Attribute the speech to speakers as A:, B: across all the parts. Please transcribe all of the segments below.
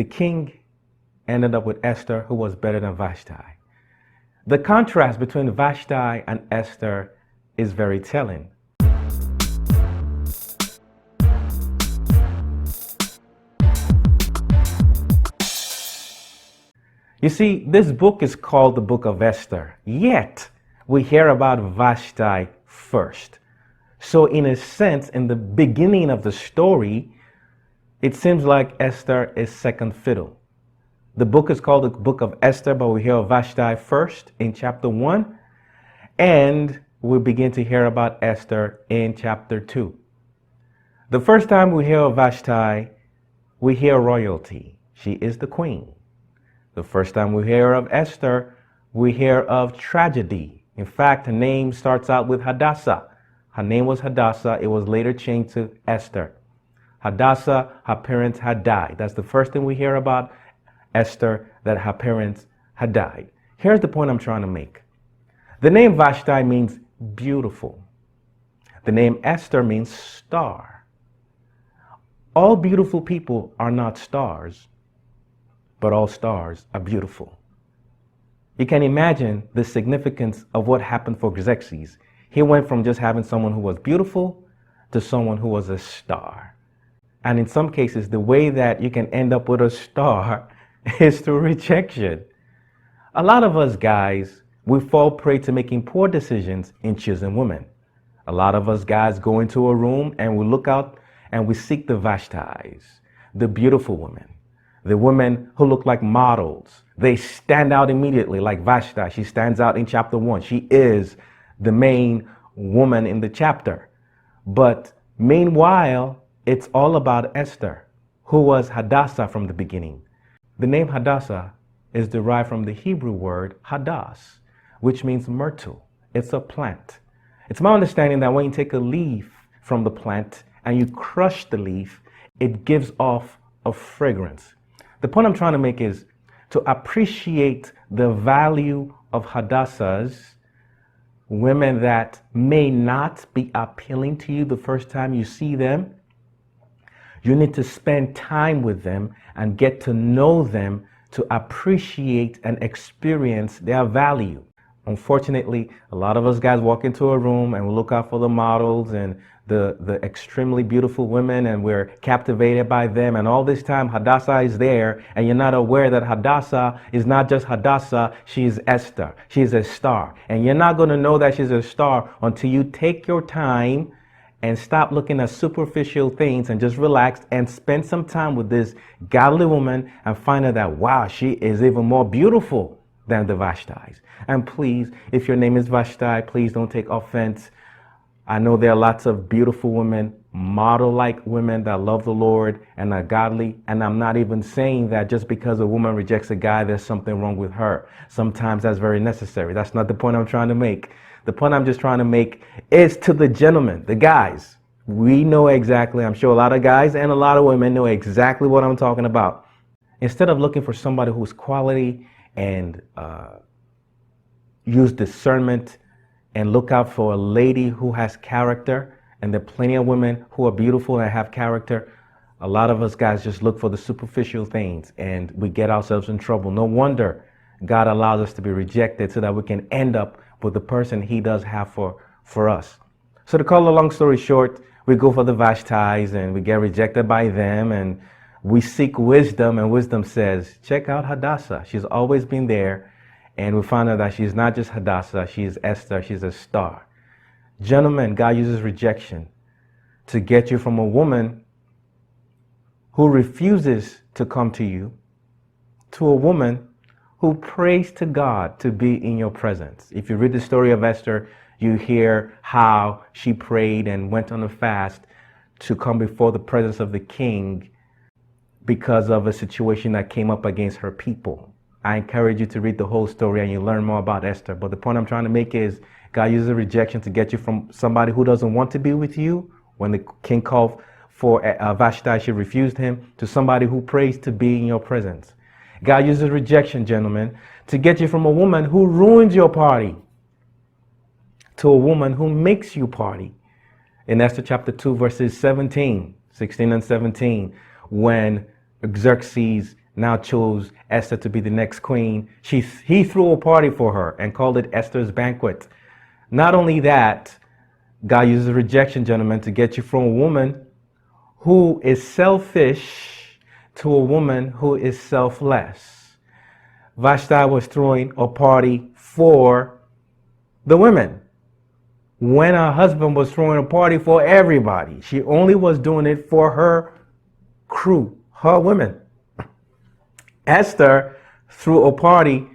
A: the king ended up with Esther, who was better than Vashti. The contrast between Vashti and Esther is very telling. You see, this book is called the Book of Esther, yet we hear about Vashti first. So in a sense, in the beginning of the story, it seems like Esther is second fiddle. The book is called the Book of Esther, but we hear of Vashti first in chapter 1, and we begin to hear about Esther in chapter 2. The first time we hear of Vashti, we hear royalty. She is the queen. The first time we hear of Esther, we hear of tragedy. In fact, her name starts out with Hadassah. Her name was Hadassah. It was later changed to Esther. Hadassah, her parents had died. That's the first thing we hear about Esther, that her parents had died. Here's the point I'm trying to make. The name Vashti means beautiful. The name Esther means star. All beautiful people are not stars, but all stars are beautiful. You can imagine the significance of what happened for Xerxes. He went from just having someone who was beautiful to someone who was a star. And in some cases, the way that you can end up with a star is through rejection. A lot of us guys, we fall prey to making poor decisions in choosing women. A lot of us guys go into a room and we look out and we seek the Vashtis, the beautiful women. The women who look like models, they stand out immediately, like Vashti. She stands out in chapter 1. She is the main woman in the chapter. But meanwhile, it's all about Esther, who was Hadassah from the beginning. The name Hadassah is derived from the Hebrew word hadass, which means myrtle. It's a plant. It's my understanding that when you take a leaf from the plant and you crush the leaf, it gives off a fragrance. The point I'm trying to make is to appreciate the value of Hadassahs, women that may not be appealing to you the first time you see them. You need to spend time with them and get to know them to appreciate and experience their value. Unfortunately, a lot of us guys walk into a room and we look out for the models and the extremely beautiful women, and we're captivated by them. And all this time, Hadassah is there, and you're not aware that Hadassah is not just Hadassah, she is Esther. She's a star. And you're not going to know that she's a star until you take your time and stop looking at superficial things and just relax and spend some time with this godly woman and find out that, wow, she is even more beautiful than the Vashtis. And please, if your name is Vashti, please don't take offense. I know there are lots of beautiful women, model-like women that love the Lord and are godly. And I'm not even saying that just because a woman rejects a guy, there's something wrong with her. Sometimes that's very necessary. That's not the point I'm trying to make. The point I'm just trying to make is to the gentlemen, the guys. We know exactly, I'm sure a lot of guys and a lot of women know exactly what I'm talking about. Instead of looking for somebody who's quality and use discernment and look out for a lady who has character, and there are plenty of women who are beautiful and have character, a lot of us guys just look for the superficial things and we get ourselves in trouble. No wonder God allows us to be rejected so that we can end up with the person he does have for us. So to cut a long story short, we go for the Vashtis and we get rejected by them, and we seek wisdom, and wisdom says, check out Hadassah. She's always been there. And we find out that she's not just Hadassah, she's Esther, she's a star. Gentlemen, God uses rejection to get you from a woman who refuses to come to you to a woman who prays to God to be in your presence. If you read the story of Esther, you hear how she prayed and went on a fast to come before the presence of the king because of a situation that came up against her people. I encourage you to read the whole story and you learn more about Esther. But the point I'm trying to make is God uses rejection to get you from somebody who doesn't want to be with you. When the king called for Vashti, she refused him, to somebody who prays to be in your presence. God uses rejection, gentlemen, to get you from a woman who ruins your party to a woman who makes you party. In Esther chapter 2, verses 16 and 17, when Xerxes now chose Esther to be the next queen. He threw a party for her and called it Esther's banquet. Not only that, God uses rejection, gentlemen, to get you from a woman who is selfish to a woman who is selfless. Vashti was throwing a party for the women when her husband was throwing a party for everybody. She only was doing it for her crew, her women. Esther threw a party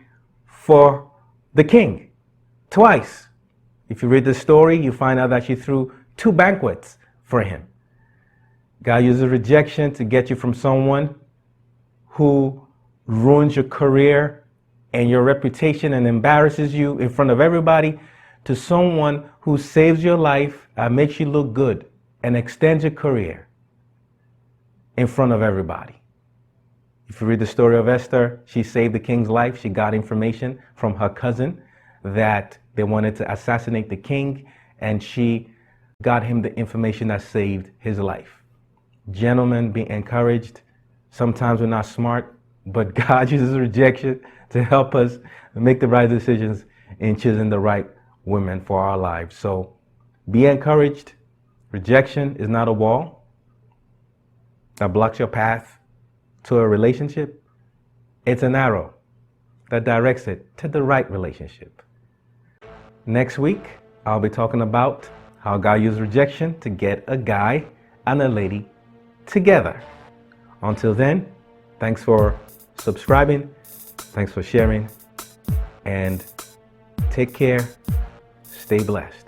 A: for the king twice. If you read the story, you find out that she threw 2 banquets for him. God uses rejection to get you from someone who ruins your career and your reputation and embarrasses you in front of everybody to someone who saves your life, makes you look good, and extends your career in front of everybody. If you read the story of Esther, she saved the king's life. She got information from her cousin that they wanted to assassinate the king, and she got him the information that saved his life. Gentlemen, be encouraged. Sometimes we're not smart, but God uses rejection to help us make the right decisions in choosing the right women for our lives. So be encouraged. Rejection is not a wall that blocks your path to a relationship. It's an arrow that directs it to the right relationship. Next week, I'll be talking about how God used rejection to get a guy and a lady together. Until then, thanks for subscribing, thanks for sharing, and take care. Stay blessed.